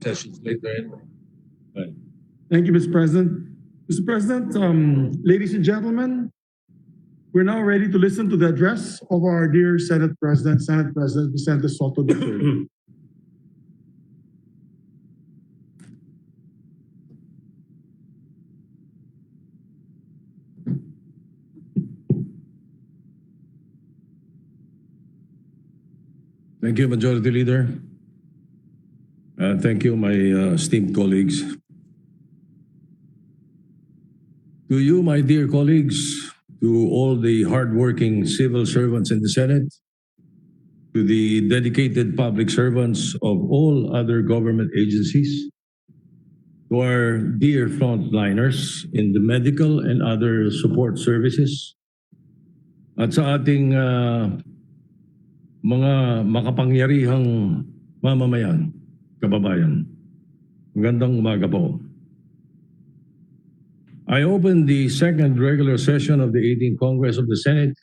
sessions later anyway. Right. Thank you, Mr. President. Mr. President, ladies and gentlemen, we're now ready to listen to the address of our dear Senate President, Vicente Soto III. Thank you, Majority Leader. Thank you, my esteemed colleagues. To you, my dear colleagues, to all the hardworking civil servants in the Senate, to the dedicated public servants of all other government agencies, to our dear frontliners in the medical and other support services, at sa ating mga makapangyarihang mamamayan, kababayan. Magandang umaga po. I open the second regular session of the 18th Congress of the Senate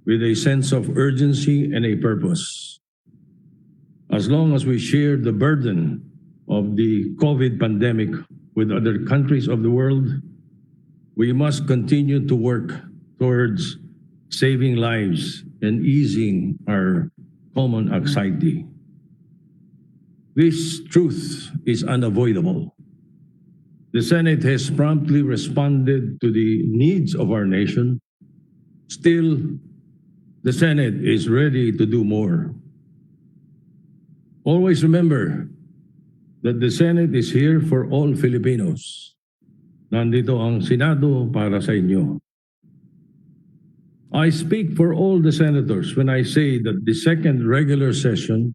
with a sense of urgency and a purpose. As long as we share the burden of the COVID pandemic with other countries of the world, we must continue to work towards saving lives and easing our common anxiety. This truth is unavoidable. The Senate has promptly responded to the needs of our nation. Still, the Senate is ready to do more. Always remember that the Senate is here for all Filipinos. Nandito ang Senado para sa inyo. I speak for all the senators when I say that in the second regular session,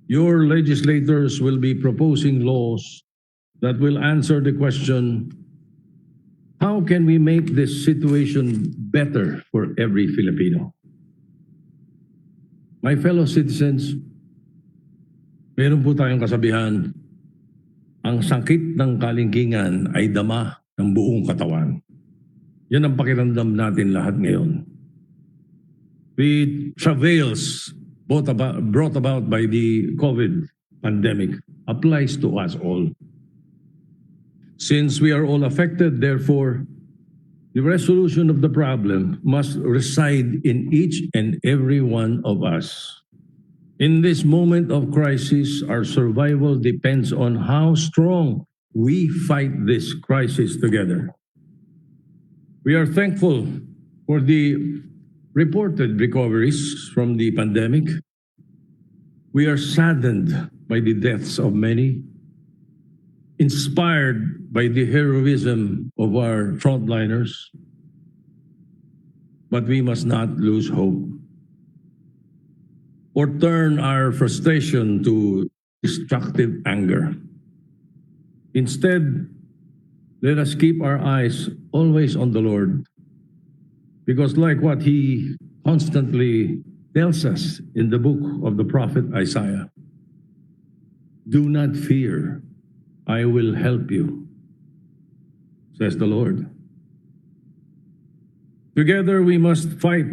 your legislators will be proposing laws that will answer the question, how can we make this situation better for every Filipino? My fellow citizens, meron po tayong kasabihan, ang sakit ng kalingkingan ay dama ng buong katawan. Yan ang pakiramdam natin lahat ngayon. The travails brought about by the COVID pandemic applies to us all. Since we are all affected, therefore, the resolution of the problem must reside in each and every one of us. In this moment of crisis, our survival depends on how strong we fight this crisis together. We are thankful for the reported recoveries from the pandemic. We are saddened by the deaths of many, inspired by the heroism of our frontliners, but we must not lose hope or turn our frustration to destructive anger. Instead, let us keep our eyes always on the Lord, because like what He constantly tells us in the book of the prophet Isaiah, do not fear, I will help you, says the Lord. Together we must fight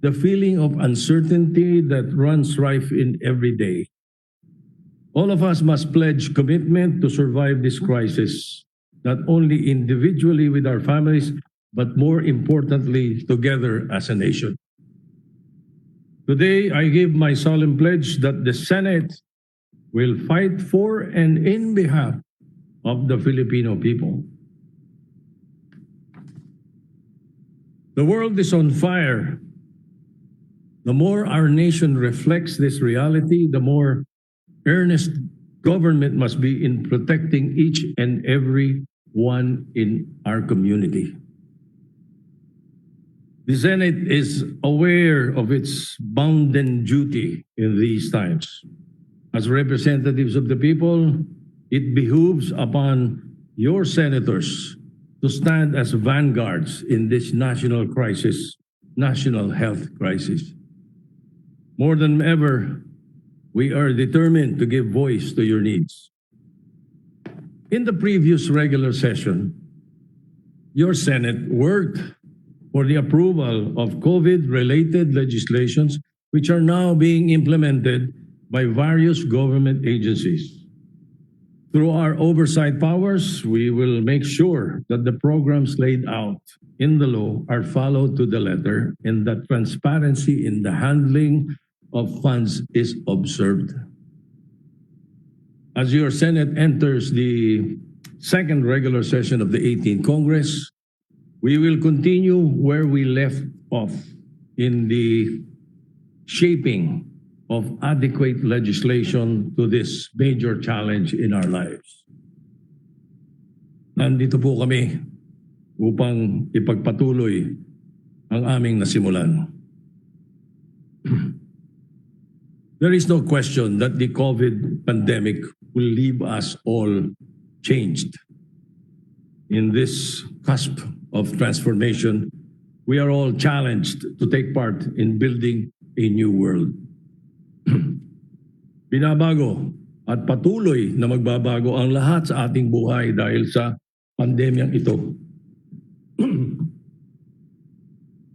the feeling of uncertainty that runs rife in every day. All of us must pledge commitment to survive this crisis, not only individually with our families, but more importantly, together as a nation. Today, I give my solemn pledge that the Senate will fight for and in behalf of the Filipino people. The world is on fire. The more our nation reflects this reality, the more earnest government must be in protecting each and every one in our community. The Senate is aware of its bounden duty in these times. As representatives of the people, it behooves upon your senators to stand as vanguards in this national crisis, national health crisis. More than ever, we are determined to give voice to your needs. In the previous regular session, your Senate worked for the approval of COVID-related legislations which are now being implemented by various government agencies. Through our oversight powers, we will make sure that the programs laid out in the law are followed to the letter and that transparency in the handling of funds is observed. As your Senate enters the second regular session of the 18th Congress, we will continue where we left off in the shaping of adequate legislation to this major challenge in our lives. Nandito po kami upang ipagpatuloy ang aming nasimulan. There is no question that the COVID pandemic will leave us all changed. In this cusp of transformation, we are all challenged to take part in building a new world. Binabago at patuloy na magbabago ang lahat sa ating buhay dahil sa pandemyang ito.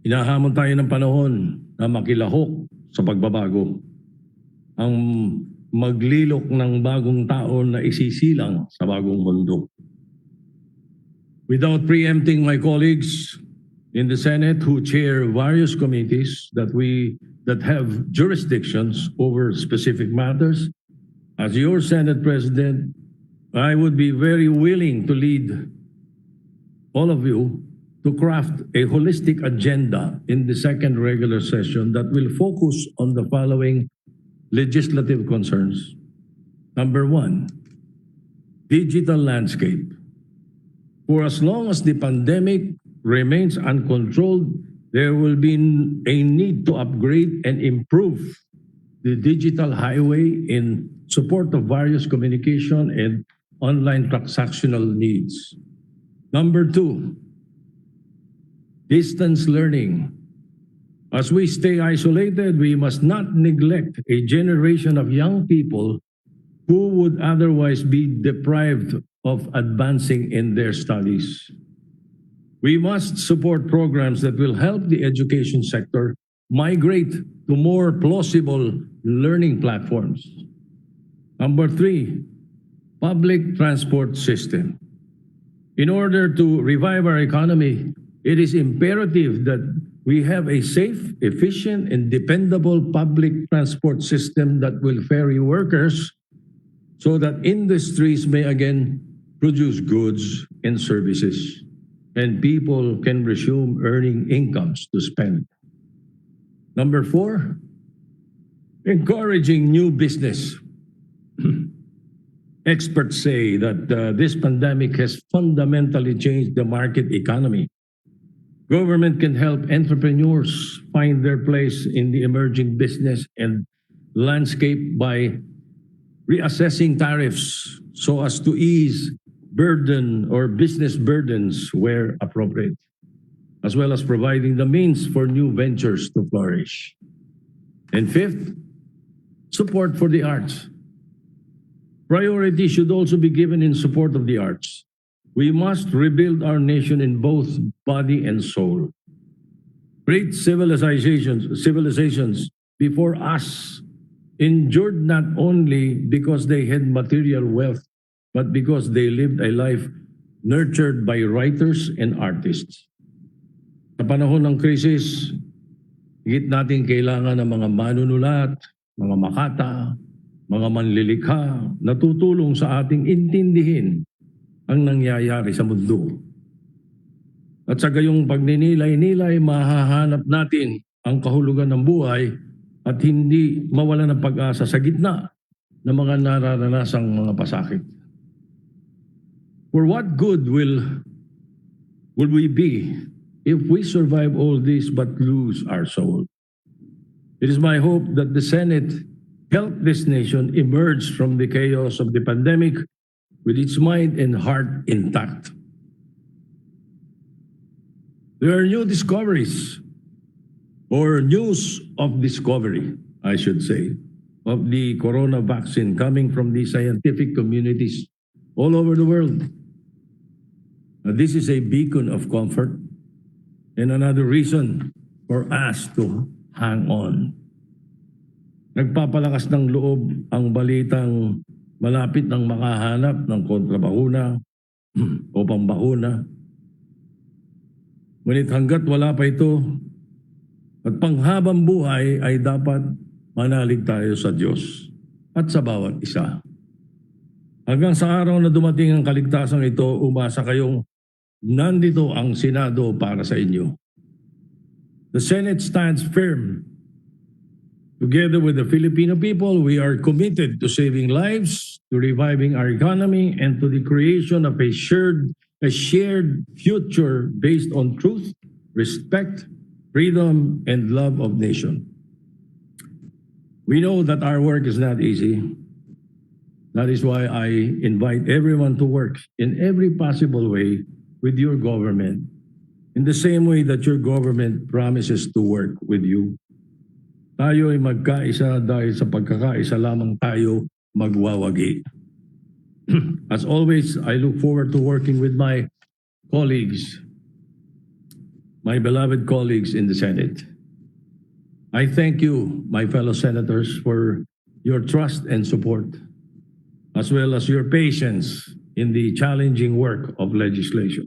Hinahamon tayo ng panahon na makilahok sa pagbabago. Ang maglilok ng bagong taon na isisilang sa bagong mundo. Without preempting my colleagues in the Senate who chair various committees that have jurisdictions over specific matters, as your Senate President, I would be very willing to lead all of you to craft a holistic agenda in the second regular session that will focus on the following legislative concerns. Number one, digital landscape. For as long as the pandemic remains uncontrolled, there will be a need to upgrade and improve the digital highway in support of various communication and online transactional needs. Number two, distance learning. As we stay isolated, we must not neglect a generation of young people who would otherwise be deprived of advancing in their studies. We must support programs that will help the education sector migrate to more plausible learning platforms. Number three, public transport system. In order to revive our economy, it is imperative that we have a safe, efficient, and dependable public transport system that will ferry workers so that industries may again produce goods and services, and people can resume earning incomes to spend. Number four, encouraging new business. Experts say that this pandemic has fundamentally changed the market economy. Government can help entrepreneurs find their place in the emerging business and landscape by reassessing tariffs so as to ease burden or business burdens where appropriate, as well as providing the means for new ventures to flourish. And fifth, support for the arts. Priority should also be given in support of the arts. We must rebuild our nation in both body and soul. Great civilizations before us endured not only because they had material wealth, but because they lived a life nurtured by writers and artists. Sa panahon ng krisis, higit natin kailangan ng mga manunulat, mga makata, mga manlilikha na tutulong sa ating intindihin ang nangyayari sa mundo. At sa gayong pagninilay-nilay, mahahanap natin ang kahulugan ng buhay at hindi mawala ng pag-asa sa gitna ng mga nararanasang mga pasakit. For what good will we be if we survive all this but lose our soul? It is my hope that the Senate help this nation emerge from the chaos of the pandemic with its mind and heart intact. There are new discoveries, or news of discovery, I should say, of the corona vaccine coming from the scientific communities all over the world. This is a beacon of comfort and another reason for us to hang on. nagpapalakas ng loob ang balitang malapit ng makahanap ng kontrabakuna o pambakuna. Ngunit hanggat wala pa ito at panghabang buhay ay dapat manalig tayo sa Diyos at sa bawat isa. Hanggang sa araw na dumating ang kaligtasan ito, umasa kayong nandito ang Senado para sa inyo. The Senate stands firm. Together with the Filipino people, we are committed to saving lives, to reviving our economy, and to the creation of a shared future based on truth, respect, freedom, and love of nation. We know that our work is not easy. That is why I invite everyone to work in every possible way with your government, in the same way that your government promises to work with you. Tayo ay magkaisa dahil sa pagkakaisa lamang tayo magwawagi. As always, I look forward to working with my colleagues, my beloved colleagues in the Senate. I thank you, my fellow senators, for your trust and support, as well as your patience in the challenging work of legislation.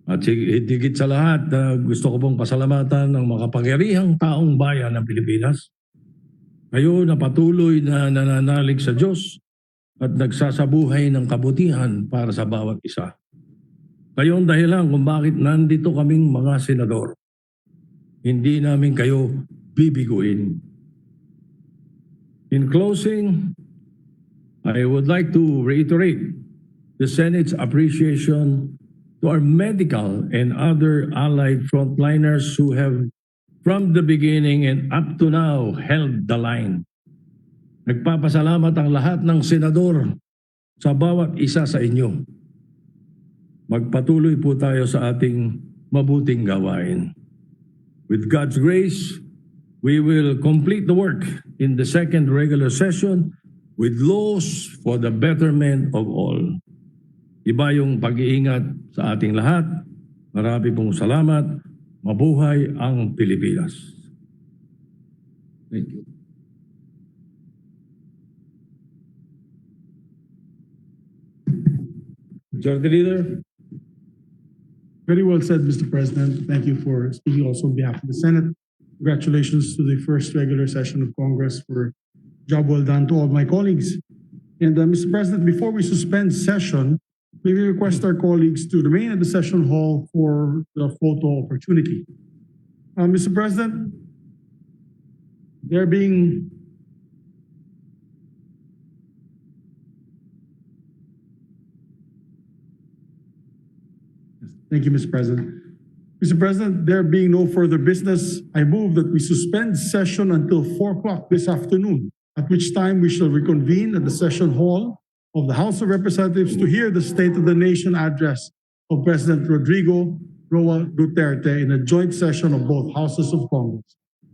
At higit sa lahat, gusto ko pong pasalamatan ng makapangyarihang taong bayan ng Pilipinas. Kayo na patuloy na nananalig sa Diyos at nagsasabuhay ng kabutihan para sa bawat isa. Kayo ang dahilan kung bakit nandito kaming mga senador. Hindi namin kayo bibiguin. In closing, I would like to reiterate the Senate's appreciation to our medical and other allied frontliners who have, from the beginning and up to now, held the line. Nagpapasalamat ang lahat ng senador sa bawat isa sa inyo. Magpatuloy po tayo sa ating mabuting gawain. With God's grace, we will complete the work in the second regular session with laws for the betterment of all. Iba yung pag-iingat sa ating lahat. Marami pong salamat. Mabuhay ang Pilipinas. Thank you. Majority Leader. Very well said, Mr. President. Thank you for speaking also on behalf of the Senate. Congratulations to the first regular session of Congress for job well done to all my colleagues. And Mr. President, before we suspend session, may we request our colleagues to remain at the session hall for the photo opportunity. Mr. President, there being Thank you, Mr. President. Mr. President, there being no further business, I move that we suspend session until 4 o'clock this afternoon, at which time we shall reconvene at the session hall of the House of Representatives to hear the State of the Nation address of President Rodrigo Roa Duterte in a joint session of both houses of Congress.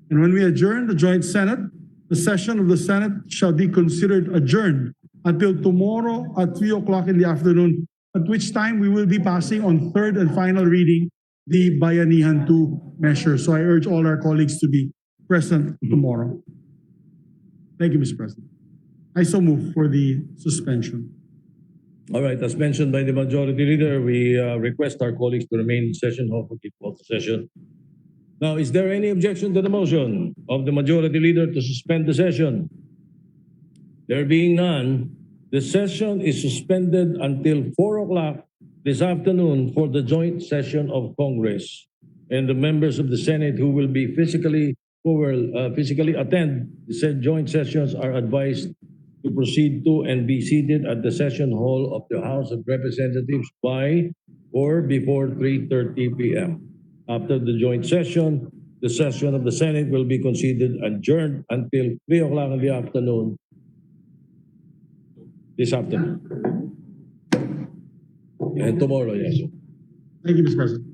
And when we adjourn the joint Senate, the session of the Senate shall be considered adjourned until tomorrow at 3 o'clock in the afternoon, at which time we will be passing on third and final reading the Bayanihan 2 measure. So I urge all our colleagues to be present tomorrow. Thank you, Mr. President. I so move for the suspension. All right, as mentioned by the Majority Leader, we request our colleagues to remain in session hall for the session. Now, is there any objection to the motion of the Majority Leader to suspend the session? There being none, the session is suspended until 4 o'clock this afternoon for the joint session of Congress. And the members of the Senate who will be physically attend the said joint sessions are advised to proceed to and be seated at the session hall of the House of Representatives by or before 3:30 p.m. After the joint session, the session of the Senate will be considered adjourned until 3 o'clock in the afternoon this afternoon. And tomorrow, yes. Thank you, Mr. President.